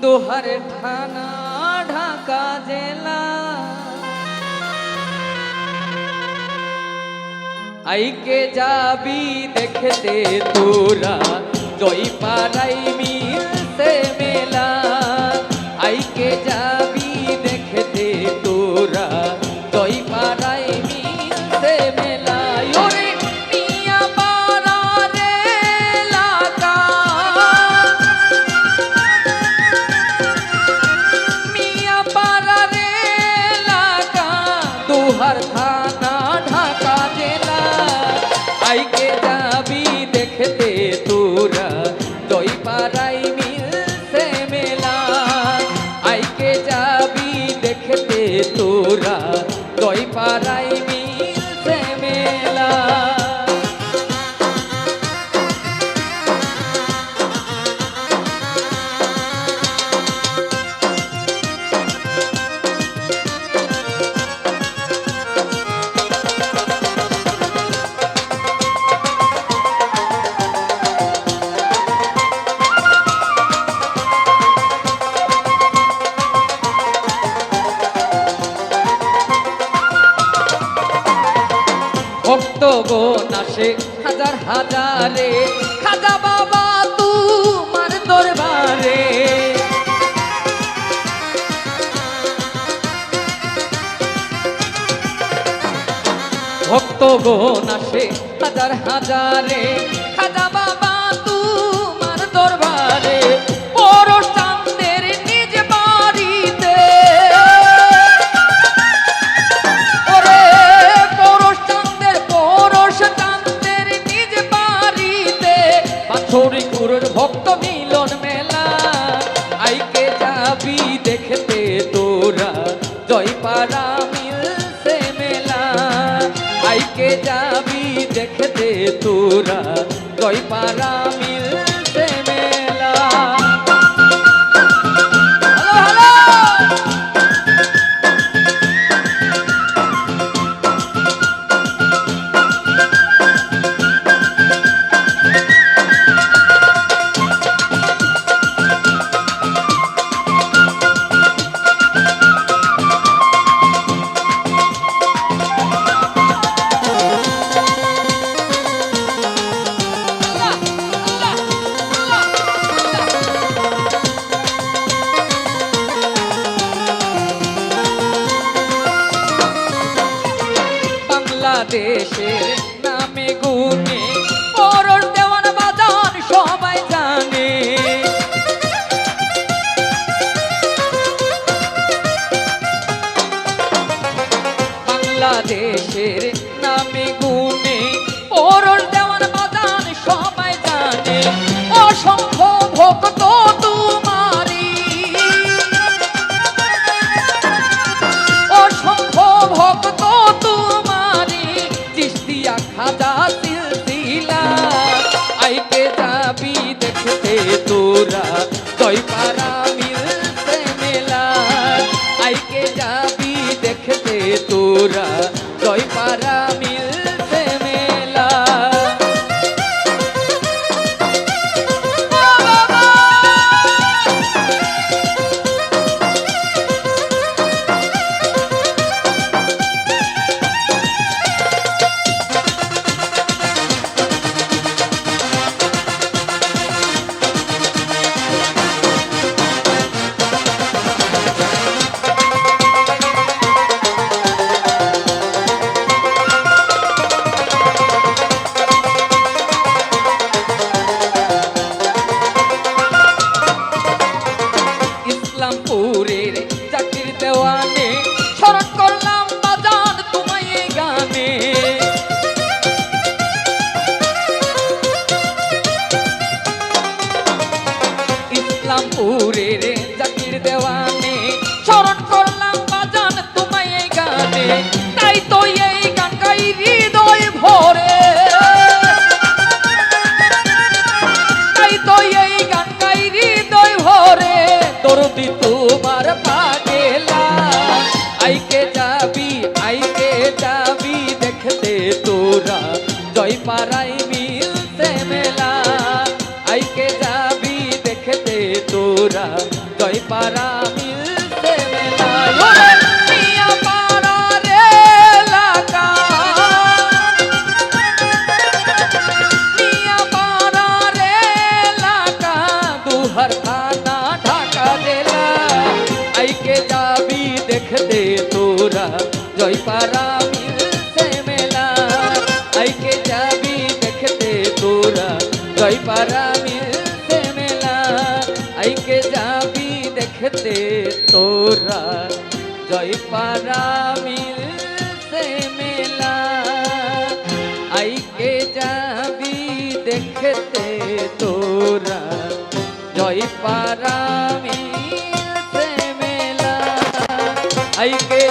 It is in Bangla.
দোহার থানা ঢাকা জেলা আইকে যাবি দেখতে তোরা জয়পাড়াই মিলছে মেলা আইকে যাবি দেখতে তোরা জয়পাড়াই মিলছে মেলা ওরে মিয়া পাড়ার এলাকা মিয়া পাড়ার এলাকা দোহার থানা ঢাকা জেলা আইকে যাবি দেখতে তোরা জয়পাড়াই মিলছে মেলা আইকে যাবি দেখতে তোরা জয়পাড়াই মিলছে মেলা ভক্তগণ আসে হাজার হাজারে খাজা বাবা তোমার দরবারে ভক্তগণ আসে হাজার হাজারে খাজা বাবা তোমার দরবারে পরশ চাঁদের নিজ বাড়িতে ওরে পরশ চাঁদের নিজ বাড়িতে বাছরিক গুরুর ভক্ত মিলন মেলা আইকে যাবি দেখতে তোরা জয়পাড়া মিলছে মেলা আইকে যাবি দেখতে তোরা জয়পাড়া মিলছে মেলা হ্যালো হ্যালো বাংলাদেশের নামে গুনে পরশ দেওয়ান বাজান সবাই জানে বাংলাদেশের নামে গুনে পরশ দেওয়ান বাজান সবাই জানে অসংখ্য ভক্ত তোমারি অসংখ্য ভক্ত তোমারি চিশতিয়া খাজা সিলসিলা আইকে যাবি দেখতে তোরা জয়পাড়া মিলছে মেলা আইকে যাবি দেখতে তোরা জয়পাড়া মিলছে মেলা ইসলামপুরের জাকির দেওয়ানে স্মরণ করলাম বাজান তোমায় এই গানে ইসলামপুরের জাকির দেওয়ানে স্মরণ করলাম বাজান তোমায় এই গানে তাই তো এই গান গাই হৃদয় ভরে তাই তো এই গান গাই হৃদয় ভরে দরদি তোমার পাগেলা আইকে যাবি দেখতে তোরা জয়পাড়াই মিলছে মেলা আইকে যাবি দেখতে তোরা জয় পাড়া মিলছে মেলা ওরে মিয়া পাড়ার এলাকা মিয়া পাড়ার এলাকা দুহার থানা ঢাকা জেলা আইকে যাবি দেখতে তোরা জয় পাড়া মিলছে মেলা আইকে যাবি দেখতে তোরা জয় পাড়া মিলছে মেলা আইকে যাবি দেখতে তোরা জয় পাড়া মিলছে মেলা আইকে যাবি দেখতে তোরা জয় পাড়া মিলছে মেলা আইকে